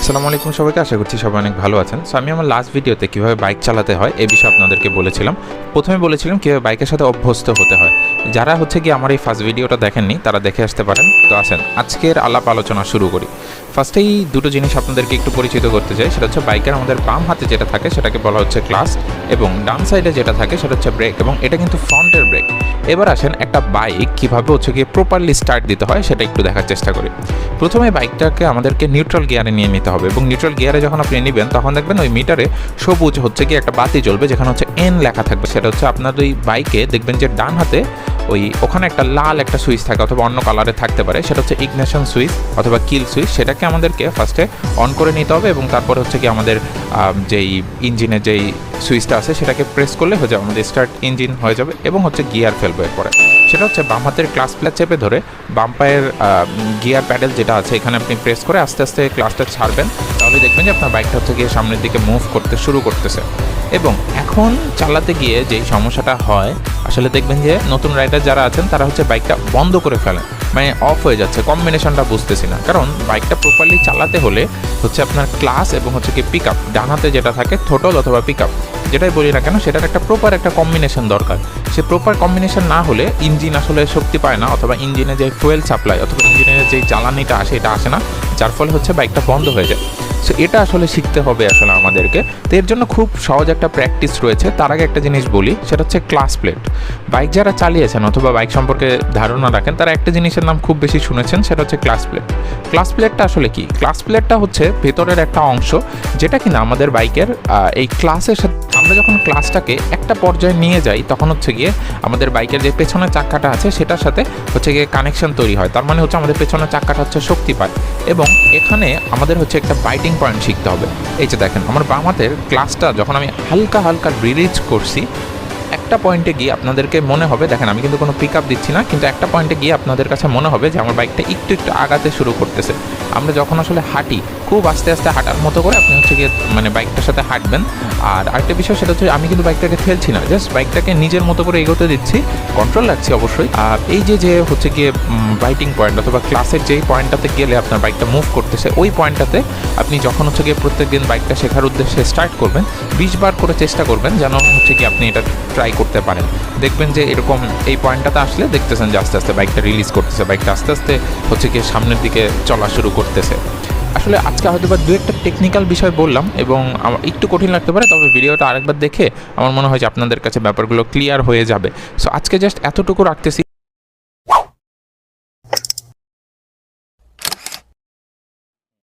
আসসালামু আলাইকুম সবাইকে, আশা করছি সবাই অনেক ভালো আছেন। সো আমি আমার লাস্ট ভিডিওতে কীভাবে বাইক চালাতে হয় এই বিষয়ে আপনাদেরকে বলেছিলাম। প্রথমে বলেছিলাম কীভাবে বাইকের সাথে অভ্যস্ত হতে হয়। যারা কি আমার এই ফার্স্ট ভিডিওটা দেখেননি তারা দেখে আসতে পারেন। তো আসেন আজকের আলাপ আলোচনা শুরু করি। ফার্স্টেই দুটো জিনিস আপনাদেরকে একটু পরিচিত করতে চাই। সেটা হচ্ছে বাইকের আমাদের বাম হাতে যেটা থাকে সেটাকে বলা হচ্ছে ক্লাচ, এবং ডান সাইডে যেটা থাকে সেটা হচ্ছে ব্রেক, এবং এটা কিন্তু ফ্রন্টের ব্রেক। এবার আসেন একটা বাইক কীভাবে গিয়ে প্রপারলি স্টার্ট দিতে হয় সেটা একটু দেখার চেষ্টা করি। প্রথমে বাইকটাকে আমাদেরকে নিউট্রাল গিয়ারে নিয়ে নিতে হবে, এবং নিউট্রাল গিয়ারে যখন আপনি নেবেন তখন দেখবেন ওই মিটারে সবুজ একটা বাতি জ্বলবে, যেখানে এন লেখা থাকবে। সেটা আপনার ওই বাইকে দেখবেন যে ডান হাতে ওখানে একটা লাল একটা সুইচ থাকে, অথবা অন্য কালারে থাকতে পারে। সেটা ইগনিশন সুইচ অথবা কিল সুইচ। সেটাকে আমাদেরকে ফার্স্টে অন করে নিতে হবে, এবং তারপরে আমাদের যেই ইঞ্জিনের যেই সুইচটা আছে সেটাকে প্রেস করলে হয়ে যাবে আমাদের স্টার্ট ইঞ্জিন হয়ে যাবে, এবং গিয়ার ফেলবে এরপরে। সেটা বাম হাতের ক্লাচ প্লেট চেপে ধরে বাম পায়ের গিয়ার প্যাডেল যেটা আছে এখানে আপনি প্রেস করে আস্তে আস্তে ক্লাচটা ছাড়বেন। তাহলে দেখবেন যে আপনার বাইকটা গিয়ে সামনের দিকে মুভ করতে শুরু করতেছে। এবং এখন চালাতে গিয়ে যেই সমস্যাটা হয়, আসলে দেখবেন যে নতুন রাইডার যারা আছেন তারা বাইকটা বন্ধ করে ফেলেন, মানে অফ হয়ে যাচ্ছে, কম্বিনেশনটা বুঝতেছি না। কারণ বাইকটা প্রপারলি চালাতে হলে আপনার ক্লাস এবং কি পিক আপ, ডান হাতে যেটা থাকে থ্রোটল অথবা পিক আপ, যেটাই বলি না কেন সেটার একটা প্রপার একটা কম্বিনেশন দরকার। সে প্রপার কম্বিনেশন না হলে ইঞ্জিন আসলে শক্তি পায় না, অথবা ইঞ্জিনে যে ফুয়েল সাপ্লাই অথবা ইঞ্জিনের যে জ্বালানিটা আসে এটা আসে না, যার ফলে বাইকটা বন্ধ হয়ে যায়। সো এটা আসলে শিখতে হবে আমাদেরকে। তো এর জন্য খুব সহজ একটা প্র্যাকটিস রয়েছে। তার আগে একটা জিনিস বলি, সেটা হচ্ছে ক্লাচ প্লেট। বাইক যারা চালিয়েছেন অথবা বাইক সম্পর্কে ধারণা রাখেন তারা একটা জিনিসের নাম খুব বেশি শুনেছেন, সেটা হচ্ছে ক্লাচ প্লেট। ক্লাচ প্লেটটা আসলে কি? ক্লাচ প্লেটটা ভেতরের একটা অংশ, যেটা কিনা আমাদের বাইকের এই ক্লাসের সাথে আমরা যখন ক্লাসটাকে একটা পর্যায়ে নিয়ে যাই তখন গিয়ে আমাদের বাইকের যে পেছনের চাক্কাটা আছে সেটার সাথে গিয়ে কানেকশন তৈরি হয়। তার মানে আমাদের পেছনের চাক্কাটা শক্তি পায়, এবং এখানে আমাদের একটা বাইটিং পয়েন্ট শিখতে হবে। এই যে দেখেন আমার বাম হাতের ক্লাসটা যখন আমি হালকা হালকা রিলিজ করছি, একটা পয়েন্টে গিয়ে আপনাদেরকে মনে হবে, দেখেন আমি কিন্তু কোনো পিক আপ দিচ্ছি না, কিন্তু একটা পয়েন্টে গিয়ে আপনাদের কাছে মনে হবে যে আমার বাইকটা একটু একটু আগাতে শুরু করতেছে। আমরা যখন হাঁটি খুব আস্তে আস্তে হাঁটার মতো করে আপনি গিয়ে মানে বাইকটার সাথে হাঁটবেন। আর আরেকটা বিষয় সেটা আমি কিন্তু বাইকটাকে ঠেলছি না, জাস্ট বাইকটাকে নিজের মতো করে এগোতে দিচ্ছি, কন্ট্রোল রাখছি অবশ্যই। আর এই যে গিয়ে বাইটিং পয়েন্ট অথবা ক্লাসের যেই পয়েন্টটাতে গেলে আপনার বাইকটা মুভ করতেছে, ওই পয়েন্টটাতে আপনি যখন গিয়ে প্রত্যেকদিন বাইকটা শেখার উদ্দেশ্যে স্টার্ট করবেন 20 বার করে চেষ্টা করবেন যেন কি আপনি এটা ট্রাই করতে পারেন। দেখবেন যে এরকম এই পয়েন্টটাতে আসলে দেখতেছেন যে আস্তে আস্তে বাইকটা রিলিজ করতেছে, বাইকটা আস্তে আস্তে গিয়ে সামনের দিকে চলা শুরু করতেছে। আসলে আজকে হয়তো বা দু একটা টেকনিক্যাল বিষয় বললাম, এবং আমার একটু কঠিন লাগতে পারে, তবে ভিডিওটা আরেকবার দেখে আমার মনে হয় যে আপনাদের কাছে ব্যাপারগুলো ক্লিয়ার হয়ে যাবে। সো আজকে জাস্ট এতটুকু রাখতেছি।